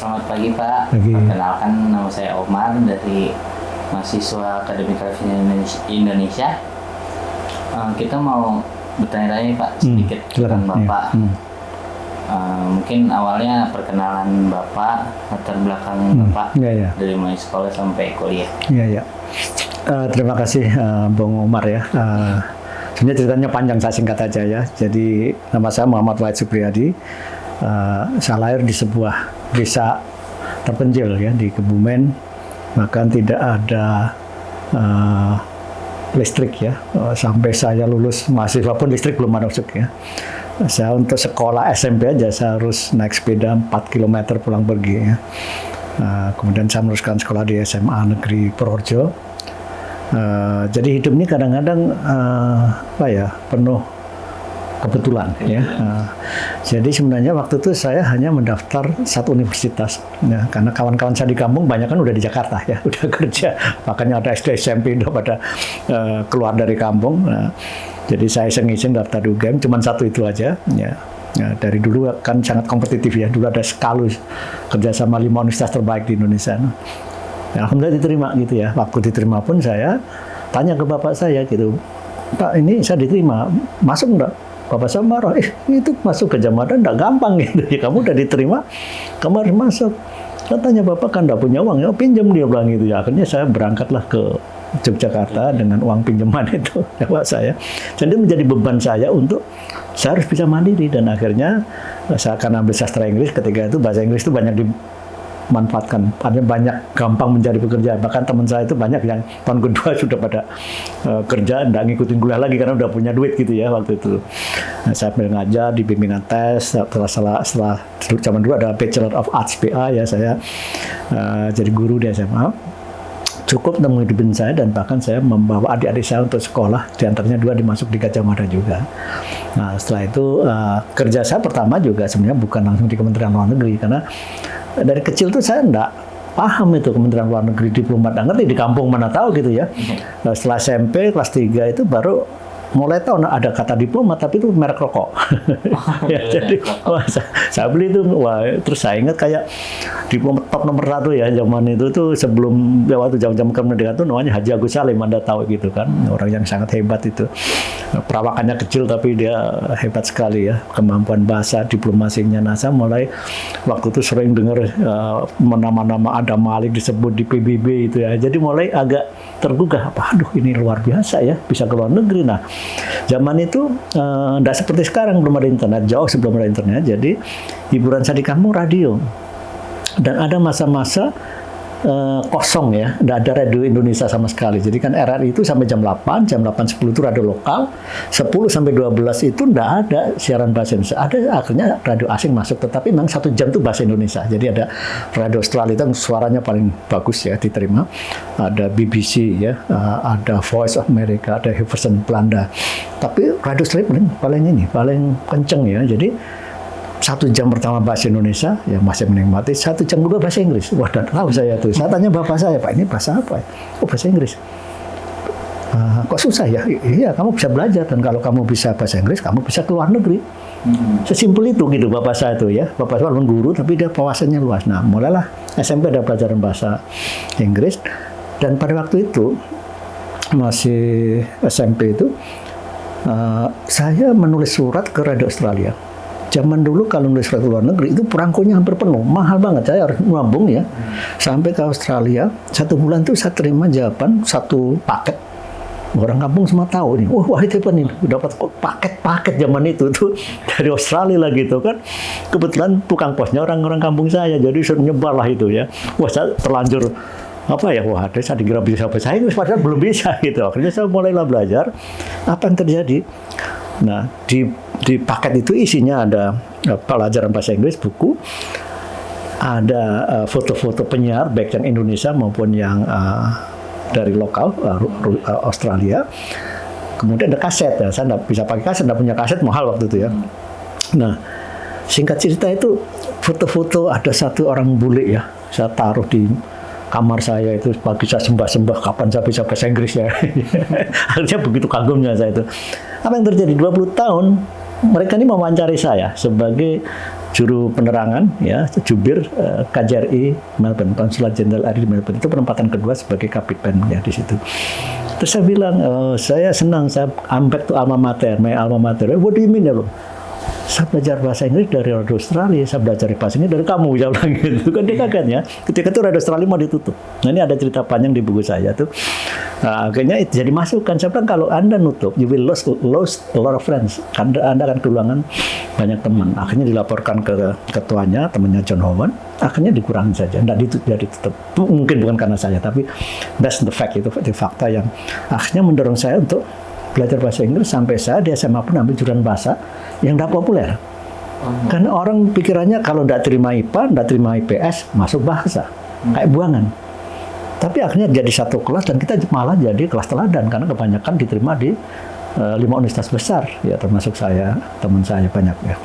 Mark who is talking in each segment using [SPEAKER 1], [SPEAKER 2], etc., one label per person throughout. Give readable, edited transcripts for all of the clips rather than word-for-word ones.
[SPEAKER 1] Selamat pagi Pak.
[SPEAKER 2] Pagi.
[SPEAKER 1] Perkenalkan, nama saya Omar dari mahasiswa Akademi Televisi Indonesia. Kita mau bertanya-tanya Pak sedikit tentang Bapak. Mungkin awalnya perkenalan Bapak, latar belakang Bapak dari mulai sekolah sampai kuliah.
[SPEAKER 2] Terima kasih Bung Omar ya. Sebenarnya ceritanya panjang, saya singkat aja ya. Jadi nama saya Muhammad Wahid Supriyadi. Saya lahir di sebuah desa terpencil ya di Kebumen, bahkan tidak ada listrik ya. Sampai saya lulus mahasiswa pun listrik belum masuk ya. Saya untuk sekolah SMP aja saya harus naik sepeda 4 km pulang pergi ya. Kemudian saya meneruskan sekolah di SMA Negeri Purworejo. Jadi hidup ini kadang-kadang penuh kebetulan ya. Jadi sebenarnya waktu itu saya hanya mendaftar satu universitas ya, karena kawan-kawan saya di kampung banyak kan udah di Jakarta ya, udah kerja, makanya ada SD SMP udah pada keluar dari kampung. Jadi saya iseng-iseng daftar di UGM, cuma satu itu aja ya. Dari dulu kan sangat kompetitif ya, dulu ada Skalus kerjasama 5 universitas terbaik di Indonesia. Ya, alhamdulillah diterima gitu ya. Waktu diterima pun saya tanya ke bapak saya gitu, Pak ini saya diterima, masuk enggak? Bapak saya marah, itu masuk ke Jamadan enggak gampang gitu ya, kamu udah diterima, kamu harus masuk. Katanya bapak kan enggak punya uang, ya pinjam, dia bilang gitu ya. Akhirnya saya berangkatlah ke Yogyakarta dengan uang pinjaman itu bapak saya. Jadi menjadi beban saya untuk saya harus bisa mandiri, dan akhirnya saya akan ambil sastra Inggris. Ketika itu bahasa Inggris itu banyak dimanfaatkan, artinya banyak gampang mencari pekerjaan. Bahkan teman saya itu banyak yang tahun kedua sudah pada kerja, nggak ngikutin kuliah lagi karena udah punya duit gitu ya waktu itu. Nah, saya sambil ngajar di bimbingan tes. Setelah zaman dulu ada Bachelor of Arts BA ya, saya jadi guru di SMA. Cukup untuk menghidupin saya, dan bahkan saya membawa adik-adik saya untuk sekolah, diantaranya 2 dimasuk di Gajah Mada juga. Nah setelah itu kerja saya pertama juga sebenarnya bukan langsung di Kementerian Luar Negeri, karena dari kecil tuh saya enggak paham itu Kementerian Luar Negeri, diplomat, nggak ngerti di kampung mana tahu gitu ya. Setelah SMP kelas 3 itu baru mulai tahu ada kata diplomat, tapi itu merek rokok. Ya, jadi saya beli itu, terus saya ingat kayak diplomat top nomor 1 ya zaman itu tuh, sebelum ya, waktu zaman kemerdekaan itu namanya Haji Agus Salim, Anda tahu gitu kan, orang yang sangat hebat itu. Perawakannya kecil tapi dia hebat sekali ya, kemampuan bahasa diplomasinya. Nah saya mulai waktu itu sering dengar nama-nama Adam Malik disebut di PBB itu ya, jadi mulai agak tergugah, aduh ini luar biasa ya, bisa ke luar negeri. Nah zaman itu enggak seperti sekarang, belum ada internet, jauh sebelum ada internet. Jadi hiburan saya di kampung radio, dan ada masa-masa kosong ya, enggak ada radio Indonesia sama sekali. Jadi kan RRI itu sampai jam 8, jam 8.10 itu radio lokal, 10 sampai 12 itu enggak ada siaran bahasa Indonesia. Ada akhirnya radio asing masuk, tetapi memang 1 jam itu bahasa Indonesia. Jadi ada radio Australia itu suaranya paling bagus ya, diterima. Ada BBC ya, ada Voice of America, ada Hilversum Belanda. Tapi radio Australia paling kenceng ya. Jadi 1 jam pertama bahasa Indonesia yang masih menikmati, 1 jam kedua bahasa Inggris. Wah, dan tahu saya tuh. Saya tanya bapak saya, Pak ini bahasa apa? Oh, bahasa Inggris. Kok susah ya? Iya, kamu bisa belajar, dan kalau kamu bisa bahasa Inggris, kamu bisa ke luar negeri. Sesimpel itu gitu bapak saya tuh ya. Bapak saya walaupun guru, tapi dia wawasannya luas. Nah, mulailah SMP ada pelajaran bahasa Inggris, dan pada waktu itu masih SMP itu saya menulis surat ke Radio Australia. Zaman dulu kalau nulis surat ke luar negeri itu perangkonya hampir penuh, mahal banget, saya harus nabung ya. Sampai ke Australia, 1 bulan tuh saya terima jawaban 1 paket. Orang kampung semua tahu nih, wah itu apa nih, dapat paket zaman itu tuh dari Australia lah gitu kan. Kebetulan tukang posnya orang-orang kampung saya, jadi nyebar lah itu ya. Wah saya terlanjur saya dikira bisa bahasa Inggris, padahal belum bisa gitu. Akhirnya saya mulailah belajar. Apa yang terjadi? Nah di paket itu isinya ada pelajaran bahasa Inggris, buku, ada foto-foto penyiar baik yang Indonesia maupun yang dari lokal Australia. Kemudian ada kaset ya, saya nggak bisa pakai kaset, nggak punya kaset, mahal waktu itu ya. Nah singkat cerita itu foto-foto ada 1 orang bule ya, saya taruh di kamar saya itu, pagi saya sembah-sembah kapan saya bisa bahasa Inggris ya. Akhirnya begitu kagumnya saya itu. Apa yang terjadi 20 tahun mereka ini mewawancari saya sebagai juru penerangan, ya, jubir KJRI Melbourne, Konsulat Jenderal RI di Melbourne. Itu penempatan kedua sebagai kapiten ya di situ. Terus saya bilang, saya senang, I'm back to alma mater, my alma mater. What do you mean ya, bro? Saya belajar bahasa Inggris dari Radio Australia, saya belajar bahasa Inggris dari kamu, saya bilang gitu. Kan dia kaget ya. Ketika itu Radio Australia mau ditutup. Nah, ini ada cerita panjang di buku saya tuh. Nah, akhirnya itu jadi masukan. Saya bilang kalau Anda nutup, you will lose a lot of friends. Anda akan kehilangan banyak teman. Akhirnya dilaporkan ke ketuanya, temannya John Howard. Akhirnya dikurangi saja, tidak ditutup. Mungkin bukan karena saya, tapi that's the fact, itu fakta yang akhirnya mendorong saya untuk belajar bahasa Inggris sampai saya di SMA pun ambil jurusan bahasa yang tidak populer. Karena orang pikirannya kalau tidak terima IPA, tidak terima IPS, masuk bahasa. Kayak buangan. Tapi akhirnya jadi satu kelas dan kita malah jadi kelas teladan karena kebanyakan diterima di 5 universitas besar, ya termasuk saya, teman saya banyak ya.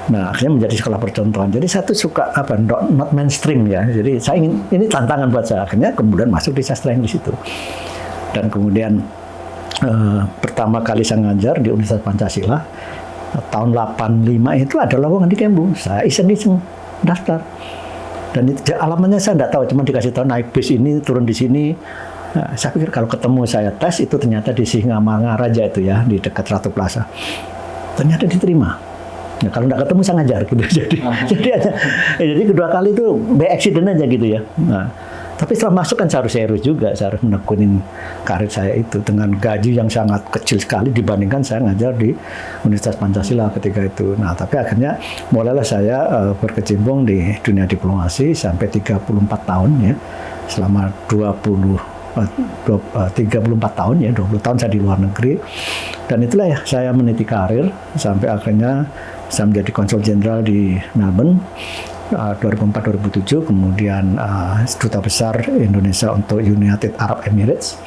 [SPEAKER 2] Nah, akhirnya menjadi sekolah percontohan. Jadi satu suka not mainstream ya. Jadi saya ingin, ini tantangan buat saya. Akhirnya kemudian masuk di sastra Inggris itu. Dan kemudian pertama kali saya ngajar di Universitas Pancasila tahun 85 itu ada lowongan di Kembu. Saya iseng-iseng daftar. Dan itu alamatnya saya tidak tahu, cuma dikasih tahu naik bis ini, turun di sini. Nah, saya pikir kalau ketemu saya tes itu ternyata di Singamangaraja itu ya, di dekat Ratu Plaza. Ternyata diterima. Nah, kalau tidak ketemu saya ngajar gitu. Jadi kedua kali itu by accident aja gitu ya. Nah, tapi setelah masuk kan saya harus serius juga, saya harus menekunin karir saya itu dengan gaji yang sangat kecil sekali dibandingkan saya ngajar di Universitas Pancasila ketika itu. Nah, tapi akhirnya mulailah saya berkecimpung di dunia diplomasi sampai 34 tahun ya. Selama 34 tahun ya, 20 tahun saya di luar negeri. Dan itulah ya saya meniti karir sampai akhirnya saya menjadi konsul jenderal di Melbourne 2004-2007, kemudian duta besar Indonesia untuk United Arab Emirates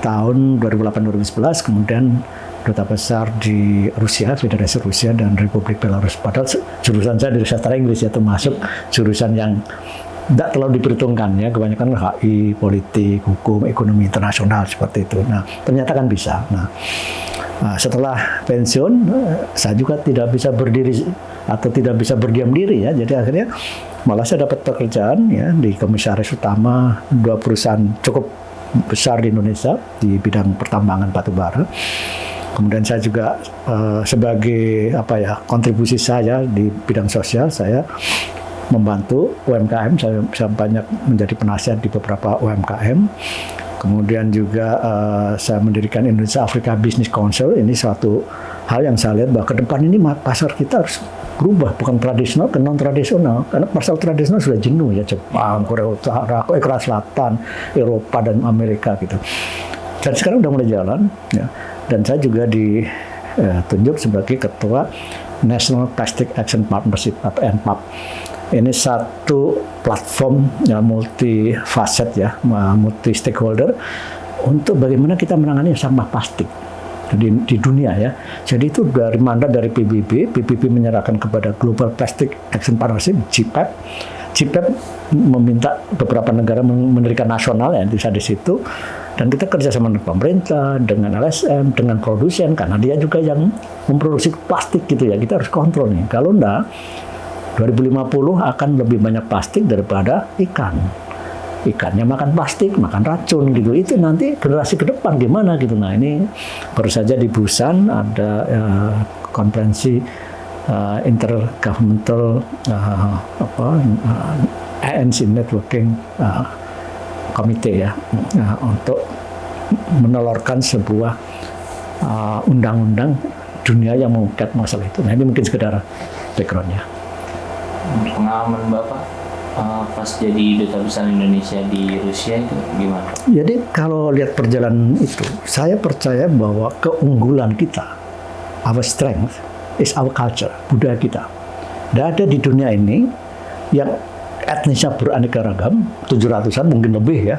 [SPEAKER 2] tahun 2008-2011, kemudian duta besar di Rusia, Federasi Rusia dan Republik Belarus. Padahal jurusan saya dari sastra Inggris ya, termasuk jurusan yang tidak terlalu diperhitungkan ya, kebanyakan HI, politik, hukum, ekonomi internasional seperti itu. Nah, ternyata kan bisa. Nah, setelah pensiun, saya juga tidak bisa berdiri atau tidak bisa berdiam diri ya. Jadi akhirnya malah saya dapat pekerjaan ya di komisaris utama 2 perusahaan cukup besar di Indonesia di bidang pertambangan batubara. Kemudian saya juga sebagai kontribusi saya di bidang sosial, saya membantu UMKM. Saya banyak menjadi penasihat di beberapa UMKM. Kemudian juga saya mendirikan Indonesia Africa Business Council. Ini suatu hal yang saya lihat bahwa ke depan ini pasar kita harus berubah, bukan tradisional ke non-tradisional. Karena pasar tradisional sudah jenuh ya, Jepang, Korea Utara, Korea Selatan, Eropa, dan Amerika gitu. Dan sekarang udah mulai jalan. Ya. Dan saya juga ditunjuk sebagai Ketua National Plastic Action Partnership atau NPAP. Ini satu platform ya, multi facet ya, multi stakeholder untuk bagaimana kita menangani sampah plastik di dunia ya. Jadi itu dari mandat dari PBB menyerahkan kepada Global Plastic Action Partnership (GPAP). GPAP meminta beberapa negara mendirikan nasional ya, bisa di situ. Dan kita kerjasama dengan pemerintah, dengan LSM, dengan produsen, karena dia juga yang memproduksi plastik gitu ya. Kita harus kontrol nih. Kalau enggak, 2050 akan lebih banyak plastik daripada ikan. Ikannya makan plastik, makan racun gitu. Itu nanti generasi ke depan gimana gitu. Nah, ini baru saja di Busan ada konferensi intergovernmental ANC networking komite ya, untuk menelurkan sebuah undang-undang dunia yang mengangkat masalah itu. Nah, ini mungkin sekedar background-nya.
[SPEAKER 1] Pengalaman Bapak pas jadi duta besar Indonesia di Rusia itu gimana?
[SPEAKER 2] Jadi kalau lihat perjalanan itu, saya percaya bahwa keunggulan kita, our strength is our culture, budaya kita. Tidak ada di dunia ini yang etnisnya beraneka ragam, 700-an mungkin lebih ya,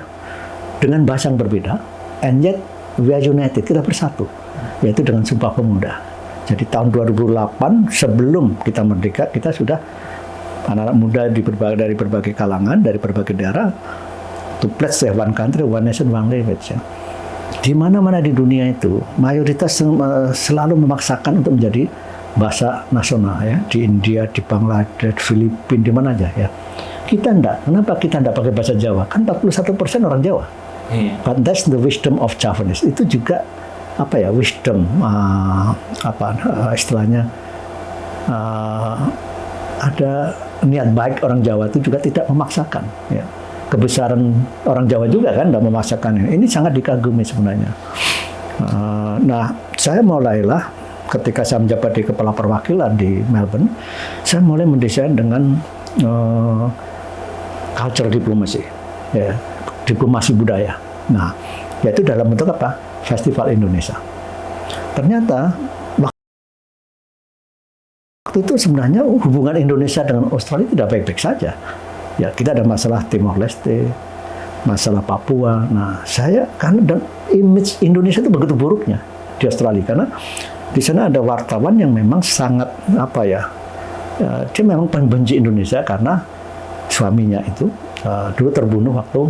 [SPEAKER 2] dengan bahasa yang berbeda, and yet we are united, kita bersatu, yaitu dengan Sumpah Pemuda. Jadi tahun 2008 sebelum kita merdeka, kita sudah anak-anak muda dari berbagai kalangan, dari berbagai daerah, to pledge one country, one nation, one language. Ya. Di mana-mana di dunia itu, mayoritas selalu memaksakan untuk menjadi bahasa nasional ya, di India, di Bangladesh, Filipina, di mana aja ya. Kita enggak. Kenapa kita enggak pakai bahasa Jawa? Kan 41% orang Jawa. But that's the wisdom of Javanese. Itu juga apa ya, wisdom istilahnya ada niat baik orang Jawa itu juga tidak memaksakan ya. Kebesaran orang Jawa juga kan tidak memaksakan ini. Ini sangat dikagumi sebenarnya. Nah, saya mulailah ketika saya menjabat di kepala perwakilan di Melbourne, saya mulai mendesain dengan culture diplomasi, ya, diplomasi budaya. Nah, yaitu dalam bentuk apa? Festival Indonesia. Ternyata waktu itu sebenarnya hubungan Indonesia dengan Australia tidak baik-baik saja. Ya, kita ada masalah Timor Leste, masalah Papua. Nah, saya kan dan image Indonesia itu begitu buruknya di Australia karena di sana ada wartawan yang memang sangat dia memang pembenci Indonesia karena suaminya itu dulu terbunuh waktu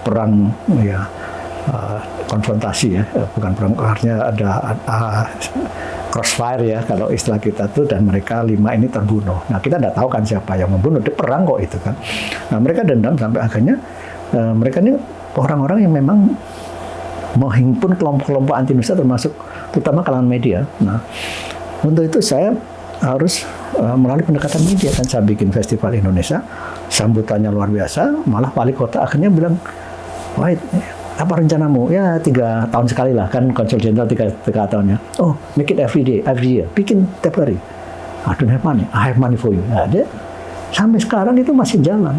[SPEAKER 2] perang konfrontasi ya, bukan perang, artinya ada crossfire ya kalau istilah kita tuh, dan mereka 5 ini terbunuh. Nah, kita tidak tahu kan siapa yang membunuh, dia perang kok itu kan. Nah, mereka dendam sampai akhirnya mereka ini orang-orang yang memang menghimpun kelompok-kelompok anti Indonesia termasuk terutama kalangan media. Nah, untuk itu saya harus melalui pendekatan media kan, saya bikin Festival Indonesia, sambutannya luar biasa, malah wali kota akhirnya bilang, wah, apa rencanamu? Ya 3 tahun sekali lah kan, konsul jenderal 3 tahunnya. Oh, make it every day, every year, bikin tiap hari. I don't have money, I have money for you. Nah, dia sampai sekarang itu masih jalan.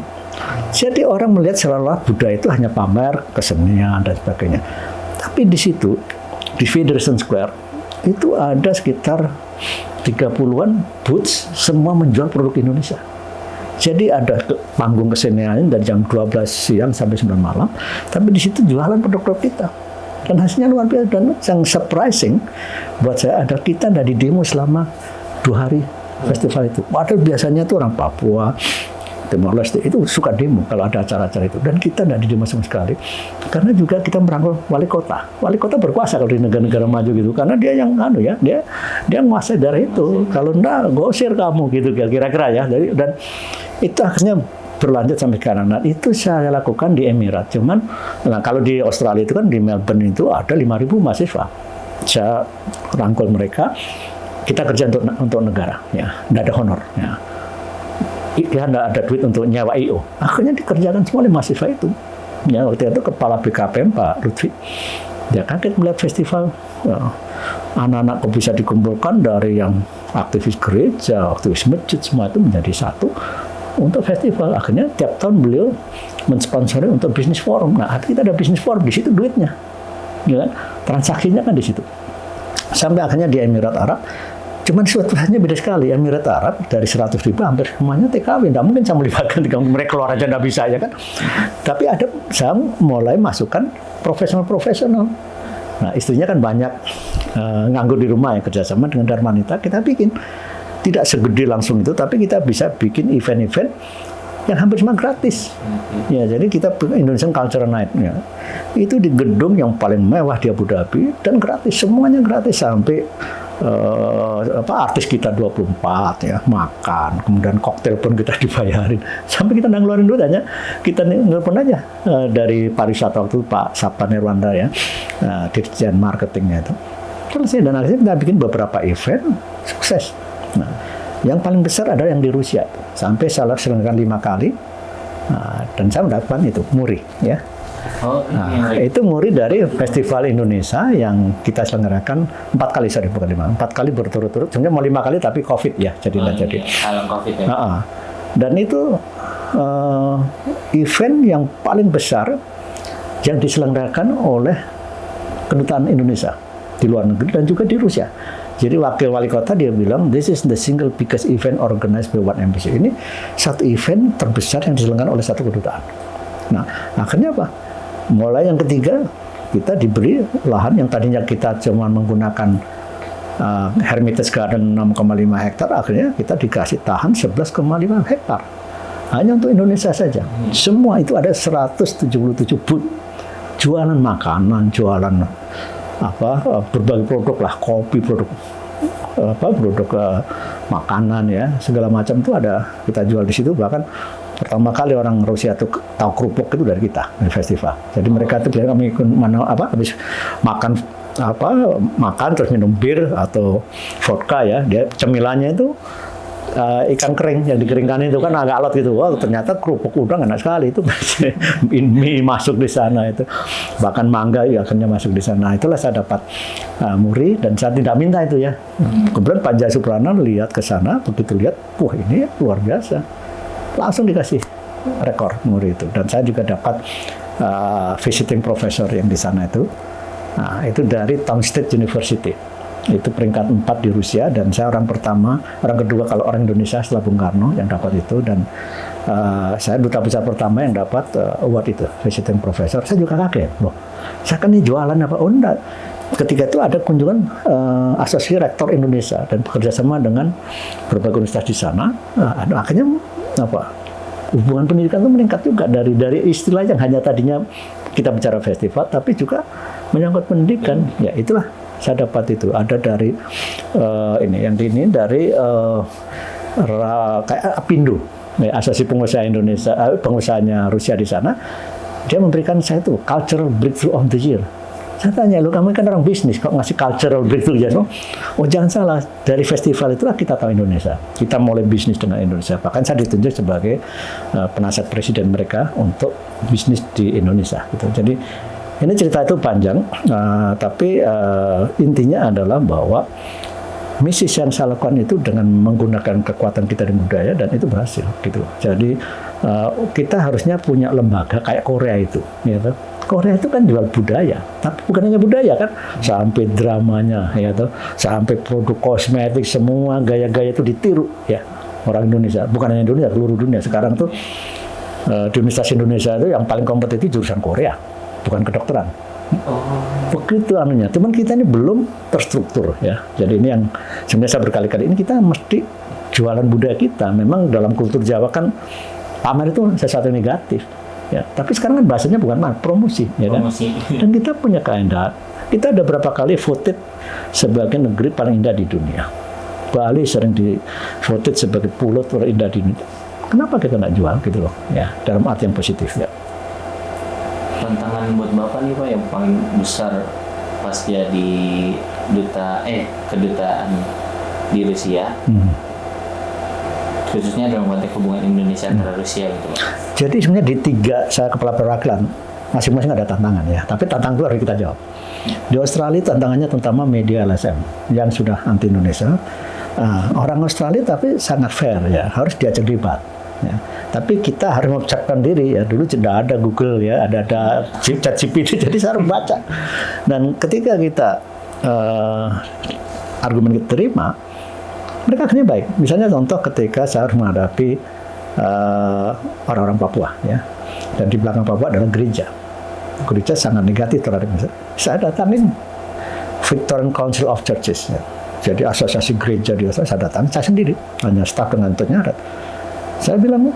[SPEAKER 2] Jadi orang melihat seolah-olah budaya itu hanya pamer, kesenian dan sebagainya. Tapi di situ, di Federation Square, itu ada sekitar 30-an booths, semua menjual produk Indonesia. Jadi ada panggung kesenian dari jam 12 siang sampai 9 malam, tapi di situ jualan produk-produk kita. Dan hasilnya luar biasa, dan yang surprising buat saya ada kita dari demo selama 2 hari festival itu. Padahal biasanya tuh orang Papua, Timor Leste itu suka demo kalau ada acara-acara itu, dan kita tidak didemo sama sekali karena juga kita merangkul wali kota. Wali kota berkuasa kalau di negara-negara maju gitu, karena dia yang dia menguasai daerah itu. Kalau enggak, gosir kamu gitu kira-kira ya. Dan itu akhirnya berlanjut sampai sekarang. Nah, itu saya lakukan di Emirat. Cuman nah, kalau di Australia itu kan di Melbourne itu ada 5.000 mahasiswa. Saya rangkul mereka, kita kerja untuk negara ya, tidak ada honor ya. Dia tidak ada duit untuk nyawa I.O. Akhirnya dikerjakan semua oleh mahasiswa itu. Ya, waktu itu kepala BKPM Pak Lutfi, dia kaget melihat festival. Anak-anak kok bisa dikumpulkan dari yang aktivis gereja, aktivis masjid, semua itu menjadi satu untuk festival. Akhirnya tiap tahun beliau mensponsori untuk bisnis forum. Nah, kita ada bisnis forum, di situ duitnya, ya kan? Transaksinya kan di situ. Sampai akhirnya di Emirat Arab. Cuman situasinya beda sekali. Emirat Arab dari 100.000 hampir semuanya TKW. Tidak mungkin saya melibatkan mereka keluar aja tidak bisa ya kan. Tapi saya mulai masukkan profesional. Nah, istrinya kan banyak nganggur di rumah ya, kerjasama dengan Darmanita. Kita bikin tidak segede langsung itu, tapi kita bisa bikin event-event yang hampir semua gratis. Ya, jadi kita Indonesian Culture Night ya. Itu di gedung yang paling mewah di Abu Dhabi dan gratis, semuanya gratis sampai artis kita 24 ya, makan, kemudian koktail pun kita dibayarin, sampai kita nggak ngeluarin duit aja, kita nelpon aja dari pariwisata waktu Pak Sabta Nirwanda ya, dirjen marketingnya itu selesai, dan akhirnya kita bikin beberapa event sukses. Nah, yang paling besar adalah yang di Rusia, sampai saya selenggarakan 5 kali, dan saya mendapatkan itu MURI ya. Itu MURI dari Festival Indonesia yang kita selenggarakan 4 kali, 4 kali berturut-turut. Sebenarnya mau 5 kali tapi COVID ya, jadi nggak jadi.
[SPEAKER 1] Kalau COVID ya.
[SPEAKER 2] Dan itu event yang paling besar yang diselenggarakan oleh Kedutaan Indonesia di luar negeri dan juga di Rusia. Jadi wakil wali kota dia bilang, this is the single biggest event organized by one embassy. Ini satu event terbesar yang diselenggarakan oleh satu kedutaan. Nah, akhirnya apa? Mulai yang ketiga, kita diberi lahan yang tadinya kita cuma menggunakan Hermitage Garden 6,5 hektar, akhirnya kita dikasih tahan 11,5 hektar. Hanya untuk Indonesia saja. Semua itu ada 177 booth. Jualan makanan, jualan berbagai produk lah, kopi, produk produk makanan ya, segala macam itu ada kita jual di situ. Bahkan pertama kali orang Rusia tuh tahu kerupuk itu dari kita di festival. Jadi mereka tuh bilang kami habis makan terus minum bir atau vodka ya, dia cemilannya itu ikan kering yang dikeringkan itu kan agak alot gitu. Wah, ternyata kerupuk udang enak sekali itu. Mie masuk di sana itu. Bahkan mangga ya akhirnya masuk di sana. Itulah saya dapat muri dan saya tidak minta itu ya. Kemudian Pak Jaya Suprana lihat ke sana, begitu lihat, wah ini luar biasa. Langsung dikasih rekor muri itu. Dan saya juga dapat visiting professor yang di sana itu. Nah, itu dari Townsend University. Itu peringkat 4 di Rusia dan saya orang kedua kalau orang Indonesia setelah Bung Karno yang dapat itu, dan saya duta besar pertama yang dapat award itu, visiting professor. Saya juga kaget, loh, saya kan ini jualan apa? Oh enggak. Ketika itu ada kunjungan asosiasi rektor Indonesia dan bekerjasama dengan berbagai universitas di sana. Akhirnya hubungan pendidikan itu meningkat juga dari istilah yang hanya tadinya kita bicara festival, tapi juga menyangkut pendidikan. Ya itulah. Saya dapat itu ada dari dari kayak Apindo, asosiasi pengusaha Indonesia, pengusahanya Rusia di sana. Dia memberikan saya itu Cultural Breakthrough of the Year. Saya tanya, lu kamu kan orang bisnis, kok ngasih Cultural Breakthrough ya? Oh jangan salah, dari festival itulah kita tahu Indonesia. Kita mulai bisnis dengan Indonesia. Bahkan saya ditunjuk sebagai penasihat presiden mereka untuk bisnis di Indonesia. Gitu. Jadi ini cerita itu panjang, tapi intinya adalah bahwa misi yang saya lakukan itu dengan menggunakan kekuatan kita di budaya, dan itu berhasil gitu. Jadi kita harusnya punya lembaga kayak Korea itu, gitu. Korea itu kan jual budaya, tapi bukan hanya budaya kan, sampai dramanya, gitu, sampai produk kosmetik, semua gaya-gaya itu ditiru ya orang Indonesia, bukan hanya Indonesia, seluruh dunia. Sekarang tuh di Universitas Indonesia itu yang paling kompetitif jurusan Korea. Bukan kedokteran. Begitu anunya. Cuman kita ini belum terstruktur ya. Jadi ini yang sebenarnya saya berkali-kali ini kita mesti jualan budaya kita. Memang dalam kultur Jawa kan pamer itu sesuatu negatif. Ya. Tapi sekarang kan bahasanya bukan promosi, ya kan? Dan kita punya keindahan. Kita ada berapa kali voted sebagai negeri paling indah di dunia. Bali sering di voted sebagai pulau terindah di dunia. Kenapa kita nggak jual gitu loh? Ya, dalam arti yang positif ya.
[SPEAKER 1] Tantangan buat Bapak nih Pak yang paling besar pas jadi kedutaan di Rusia, khususnya dalam konteks hubungan Indonesia antara Rusia gitu Pak.
[SPEAKER 2] Jadi sebenarnya di 3 saya kepala perwakilan masing-masing ada tantangan ya, tapi tantangan itu harus kita jawab. Di Australia tantangannya terutama media LSM yang sudah anti Indonesia. Orang Australia tapi sangat fair ya, harus diajak debat. Ya. Tapi kita harus mempersiapkan diri ya. Dulu tidak ada Google ya, ada ChatGPT, jadi saya harus baca. Dan ketika kita argumen kita terima, mereka akhirnya baik. Misalnya contoh ketika saya harus menghadapi orang-orang Papua ya, dan di belakang Papua adalah gereja. Gereja sangat negatif terhadap Indonesia. Saya datangin Victorian Council of Churches ya. Jadi asosiasi gereja di Australia, saya datang, saya sendiri, hanya staf dengan penyarat. Saya bilang,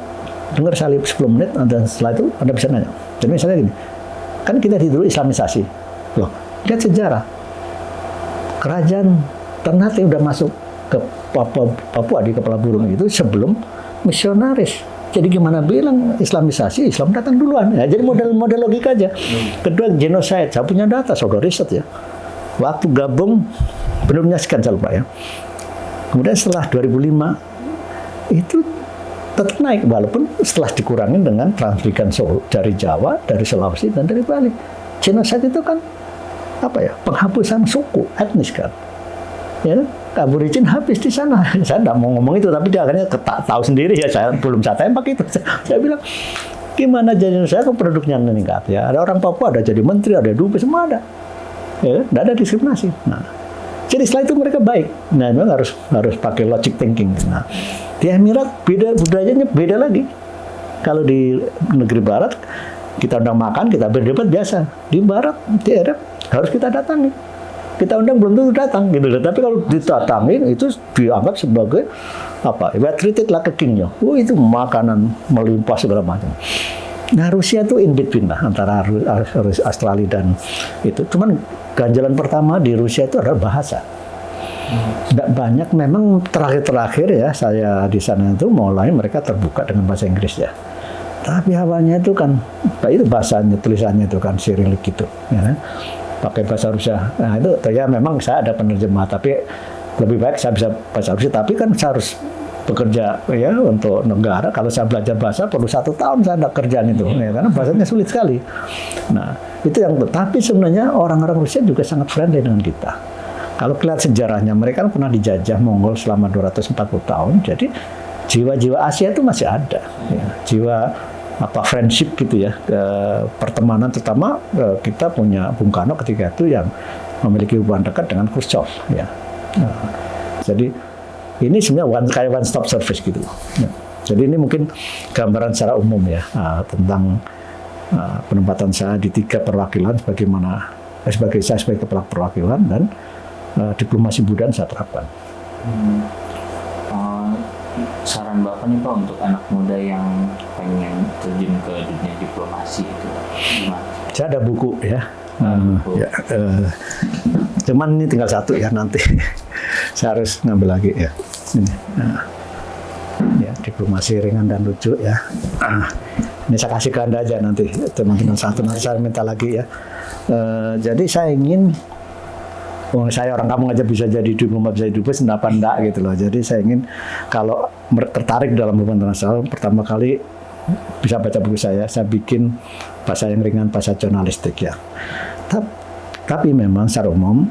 [SPEAKER 2] dengar saya 10 menit, dan setelah itu Anda bisa nanya. Jadi misalnya gini, kan kita dulu Islamisasi. Loh, lihat sejarah. Kerajaan Ternate udah masuk ke Papua di kepala burung itu sebelum misionaris. Jadi gimana bilang Islamisasi, Islam datang duluan. Ya, jadi model logika aja. Kedua, genocide. Saya punya data, saudara riset ya. Waktu gabung, benar-benar sekian saya lupa ya. Kemudian setelah 2005, itu tetap naik, walaupun setelah dikurangin dengan transmigran dari Jawa, dari Sulawesi, dan dari Bali. Genocide itu kan penghapusan suku, etnis kan. Ya, Aborigin habis di sana. Saya tidak mau ngomong itu, tapi dia akhirnya tahu sendiri ya. Saya belum tembak itu. Saya bilang, gimana jadi saya ke produknya meningkat ya. Ada orang Papua, ada jadi menteri, ada dubes, semua ada. Ya, tidak ada diskriminasi. Nah, jadi setelah itu mereka baik. Nah, memang harus pakai logic thinking. Nah, di Emirat budayanya beda lagi. Kalau di negeri Barat kita undang makan, kita berdebat biasa. Di Barat, di Arab harus kita datangi. Kita undang belum tentu datang gitu. Tapi kalau didatangin itu dianggap sebagai we are treated like a king. Itu makanan melimpah segala macam. Nah, Rusia itu in between lah antara Australia dan itu. Cuman ganjalan pertama di Rusia itu adalah bahasa. Tidak banyak, memang terakhir-terakhir ya saya di sana itu mulai mereka terbuka dengan bahasa Inggris ya. Tapi awalnya itu kan, itu bahasanya, tulisannya itu kan Cyrillic gitu, ya. Pakai bahasa Rusia. Nah itu ya memang saya ada penerjemah, tapi lebih baik saya bisa bahasa Rusia. Tapi kan saya harus bekerja ya untuk negara. Kalau saya belajar bahasa perlu 1 tahun saya ada kerjaan itu, ya, karena bahasanya sulit sekali. Nah itu yang, tapi sebenarnya orang-orang Rusia juga sangat friendly dengan kita. Kalau lihat sejarahnya, mereka kan pernah dijajah Mongol selama 240 tahun, jadi jiwa-jiwa Asia itu masih ada, ya. Jiwa friendship gitu ya, pertemanan, terutama kita punya Bung Karno ketika itu yang memiliki hubungan dekat dengan Khrushchev, ya. Jadi ini sebenarnya kayak one stop service gitu, ya. Jadi ini mungkin gambaran secara umum ya tentang penempatan saya di 3 perwakilan sebagai saya sebagai kepala perwakilan dan diplomasi budaya saya terapkan.
[SPEAKER 1] Saran Bapak nih Pak untuk anak muda yang pengen terjun ke dunia diplomasi itu gimana?
[SPEAKER 2] Saya ada buku ya. Cuman ini tinggal 1 ya nanti. Saya harus ngambil lagi ya. Ini. Ya, diplomasi ringan dan lucu ya. Ini saya kasih ke Anda aja nanti. Teman-teman 1 nanti saya minta lagi ya. Jadi saya ingin saya orang kampung aja bisa jadi diplomat, bisa dubes, kenapa enggak gitu loh. Jadi saya ingin kalau tertarik dalam hubungan internasional, pertama kali bisa baca buku saya bikin bahasa yang ringan, bahasa jurnalistik ya. Tapi memang secara umum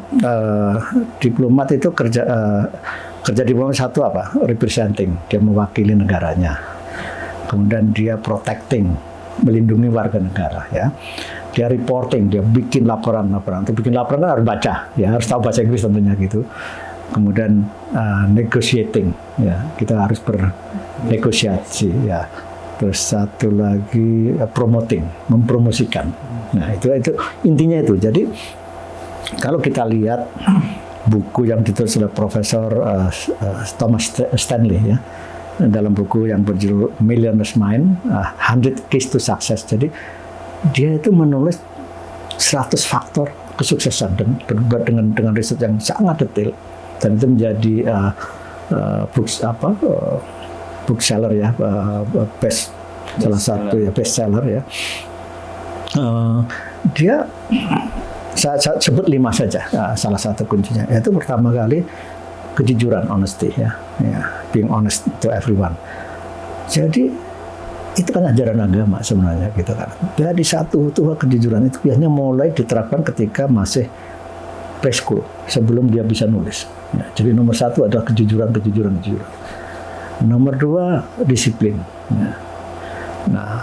[SPEAKER 2] diplomat itu kerja diplomat satu apa? Representing, dia mewakili negaranya. Kemudian dia protecting, melindungi warga negara ya. Dia reporting, dia bikin laporan. Untuk bikin laporan kan harus baca, ya harus tahu bahasa Inggris tentunya gitu. Kemudian negotiating, ya kita harus bernegosiasi, ya. Terus satu lagi promoting, mempromosikan. Nah itu intinya itu. Jadi kalau kita lihat buku yang ditulis oleh Profesor Thomas Stanley ya, dalam buku yang berjudul Millionaire's Mind, 100 Keys to Success. Jadi dia itu menulis 100 faktor kesuksesan dengan riset yang sangat detail, dan itu menjadi bookseller ya, salah satu ya bestseller ya. Dia saya sebut 5 saja. Salah satu kuncinya yaitu pertama kali kejujuran, honesty ya, being honest to everyone. Jadi itu kan ajaran agama sebenarnya gitu kan. Jadi satu kejujuran itu biasanya mulai diterapkan ketika masih preschool, sebelum dia bisa nulis. Ya, jadi nomor 1 adalah kejujuran. Nomor 2 disiplin. Ya. Nah,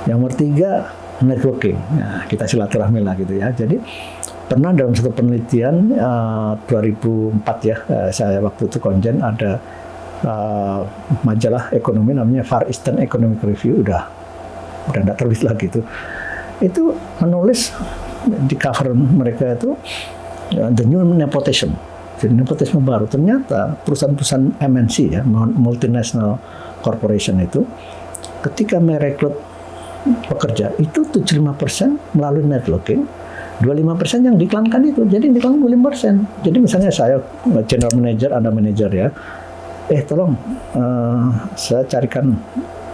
[SPEAKER 2] yang nomor 3 networking. Ya, kita silaturahmi lah gitu ya. Jadi pernah dalam satu penelitian 2004 ya, saya waktu itu konjen ada majalah ekonomi namanya Far Eastern Economic Review, udah tidak terbit lagi itu menulis di cover mereka itu the new nepotism, jadi nepotisme baru. Ternyata perusahaan-perusahaan MNC ya, multinational corporation itu ketika merekrut pekerja itu 75% melalui networking, 25% yang diiklankan itu. Jadi diiklankan 25%. Jadi misalnya saya general manager, Anda manager ya, tolong saya carikan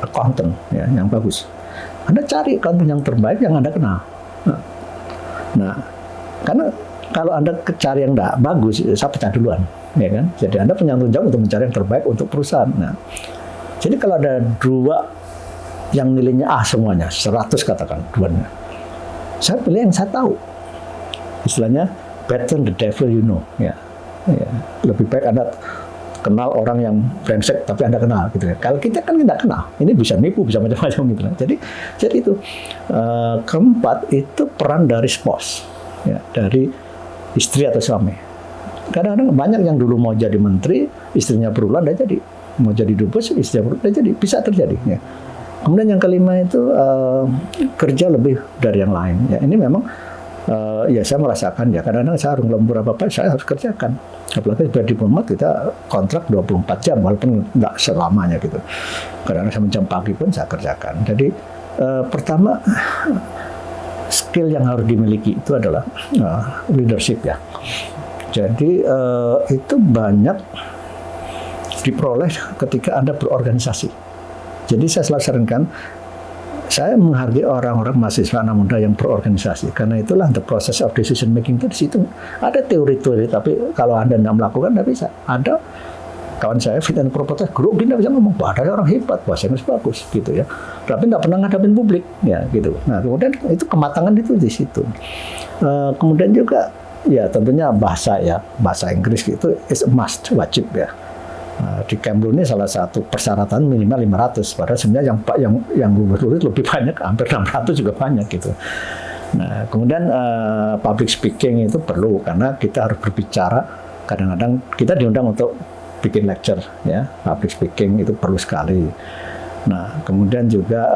[SPEAKER 2] accountant ya yang bagus. Anda cari accountant yang terbaik yang Anda kenal. Nah, karena kalau Anda cari yang tidak bagus, saya pecah duluan, ya kan? Jadi Anda punya tanggung jawab untuk mencari yang terbaik untuk perusahaan. Nah, jadi kalau ada 2 yang nilainya A semuanya, 100 katakan duanya, saya pilih yang saya tahu. Istilahnya better the devil you know, ya. Lebih baik Anda kenal orang yang brengsek tapi Anda kenal gitu ya. Kalau kita kan tidak kenal, ini bisa nipu, bisa macam-macam gitu. Jadi itu keempat itu peran dari spouse ya, dari istri atau suami. Kadang-kadang banyak yang dulu mau jadi menteri, istrinya berulang dan jadi, mau jadi dubes, istrinya berulang dan jadi, bisa terjadi ya. Kemudian yang kelima itu kerja lebih dari yang lain ya. Ini memang ya saya merasakan ya, kadang-kadang saya harus lembur apa saya harus kerjakan. Apalagi sebagai diplomat kita kontrak 24 jam walaupun nggak selamanya gitu. Kadang-kadang sampai jam pagi pun saya kerjakan. Jadi pertama skill yang harus dimiliki itu adalah leadership ya. Jadi itu banyak diperoleh ketika Anda berorganisasi. Jadi saya selalu sarankan, saya menghargai orang-orang mahasiswa anak muda yang berorganisasi, karena itulah the process of decision making itu di situ ada teori-teori, tapi kalau Anda tidak melakukan tidak bisa. Ada kawan saya fit and proper test guru, dia tidak bisa ngomong, wah ada orang hebat, bahasa Inggris bagus gitu ya, tapi tidak pernah ngadapin publik ya gitu. Nah kemudian itu kematangan itu di situ. Kemudian juga ya tentunya bahasa Inggris itu is a must, wajib ya. Di Kemlu ini salah satu persyaratan minimal 500, padahal sebenarnya yang lulus lebih banyak, hampir 600 juga banyak gitu. Nah, kemudian public speaking itu perlu, karena kita harus berbicara. Kadang-kadang kita diundang untuk bikin lecture ya, public speaking itu perlu sekali. Nah, kemudian juga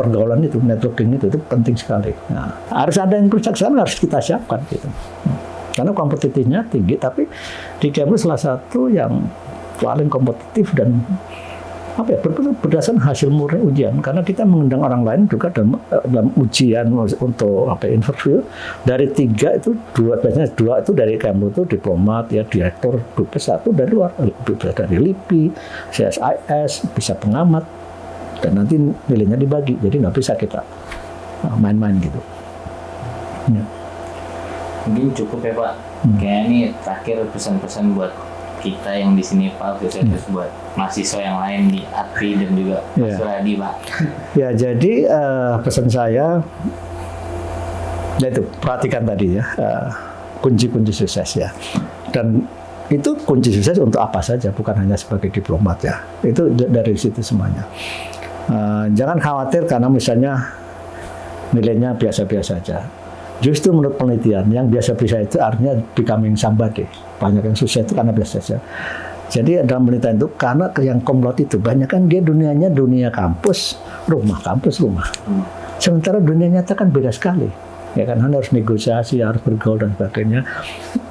[SPEAKER 2] pergaulan itu, networking itu penting sekali. Nah, harus ada yang percakapan, harus kita siapkan gitu. Karena kompetitifnya tinggi, tapi di Kemlu salah satu yang paling kompetitif dan berdasarkan hasil murni ujian, karena kita mengundang orang lain juga dalam ujian untuk interview. Dari 3 itu biasanya 2 itu dari Kemlu itu diplomat ya, direktur, dubes, 1 dari luar, bisa dari LIPI, CSIS, bisa pengamat, dan nanti nilainya dibagi, jadi nggak bisa kita main-main gitu ya.
[SPEAKER 1] Mungkin cukup ya Pak. Kayaknya ini terakhir pesan-pesan buat kita yang di sini Pak, terus buat mahasiswa yang lain di ATRI dan juga Mas Suradi Pak.
[SPEAKER 2] Ya, jadi pesan saya yaitu perhatikan tadi ya, kunci-kunci sukses ya. Dan itu kunci sukses untuk apa saja, bukan hanya sebagai diplomat ya. Itu dari situ semuanya. Jangan khawatir karena misalnya nilainya biasa-biasa saja. Justru menurut penelitian, yang biasa-biasa itu artinya becoming somebody. Banyak yang sukses itu karena biasa saja. Jadi dalam penelitian itu, karena yang cum laude itu banyak kan dia dunianya dunia kampus, rumah. Sementara dunia nyata kan beda sekali. Ya kan, Anda harus negosiasi, harus bergaul dan sebagainya.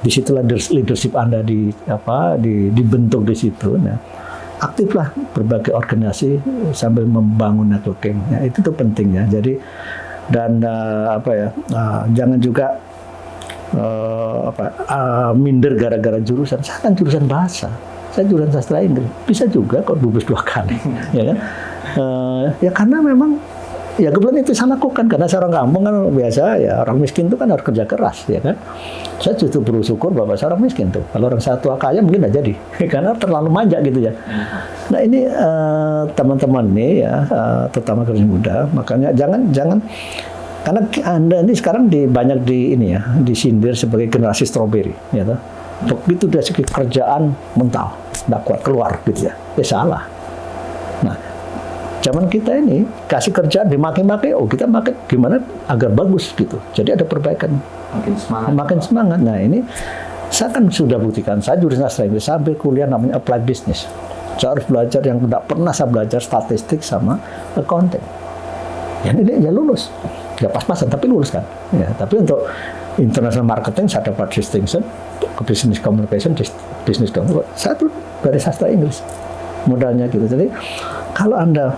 [SPEAKER 2] Disitulah leadership Anda dibentuk di situ. Nah, aktiflah berbagai organisasi sambil membangun networking. Ya, itu tuh penting ya. Jadi dan jangan juga minder gara-gara jurusan. Saya kan jurusan bahasa, saya jurusan sastra Inggris, bisa juga kok dubes 2 kali ya kan. Ya karena memang ya kebetulan itu saya lakukan, karena saya orang kampung kan biasa ya, orang miskin itu kan harus kerja keras ya kan. Saya justru bersyukur bahwa saya orang miskin tuh. Kalau orang satu kaya mungkin nggak jadi karena terlalu manja gitu ya. Nah ini teman-teman nih ya, terutama generasi muda, makanya jangan karena Anda ini sekarang banyak disindir sebagai generasi strawberry ya toh. Begitu dari segi kerjaan mental nggak kuat keluar gitu ya. Salah. Nah, zaman kita ini kasih kerjaan dimaki-maki, kita makin gimana agar bagus gitu. Jadi ada perbaikan. Makin semangat. Nah ini saya kan sudah buktikan, saya jurusan sastra Inggris sampai kuliah namanya applied business. Saya harus belajar yang tidak pernah saya belajar, statistik sama accounting. Ya ini ya lulus, ya pas-pasan tapi lulus kan. Ya, tapi untuk international marketing saya dapat distinction, business communication, business communication. Saya tuh dari sastra Inggris modalnya gitu. Jadi kalau Anda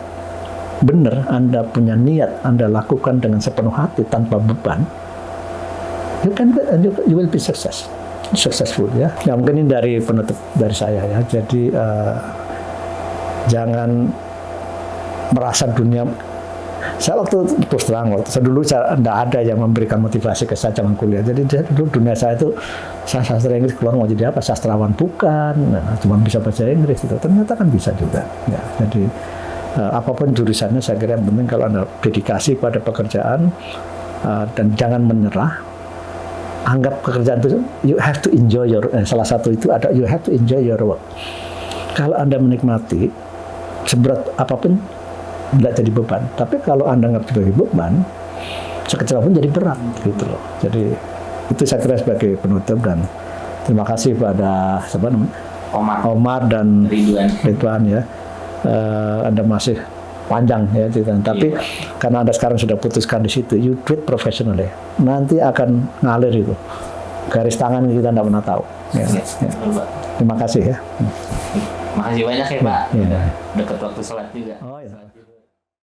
[SPEAKER 2] benar, Anda punya niat, Anda lakukan dengan sepenuh hati tanpa beban, you will be successful ya. Ya mungkin ini dari penutup dari saya ya. Jadi jangan merasa dunia. Saya terus terang saya dulu tidak ada yang memberikan motivasi ke saya zaman kuliah. Jadi dulu dunia saya itu saya sastra Inggris, keluar mau jadi apa, sastrawan bukan, cuma bisa bahasa Inggris itu. Ternyata kan bisa juga. Ya, jadi apapun jurusannya saya kira yang penting kalau Anda dedikasi pada pekerjaan dan jangan menyerah. Anggap pekerjaan itu you have to enjoy salah satu itu ada you have to enjoy your work. Kalau Anda menikmati seberat apapun tidak jadi beban. Tapi kalau Anda nggak sebagai beban, sekecil apapun jadi berat gitu loh. Jadi itu saya kira sebagai penutup, dan terima kasih pada Omar dan Ridwan ya. Anda masih panjang ya, tapi karena Anda sekarang sudah putuskan di situ, you do it professionally, nanti akan ngalir itu. Garis tangan kita tidak pernah tahu. Ya. Terima kasih ya.
[SPEAKER 1] Makasih banyak ya Pak. Dekat waktu sholat juga.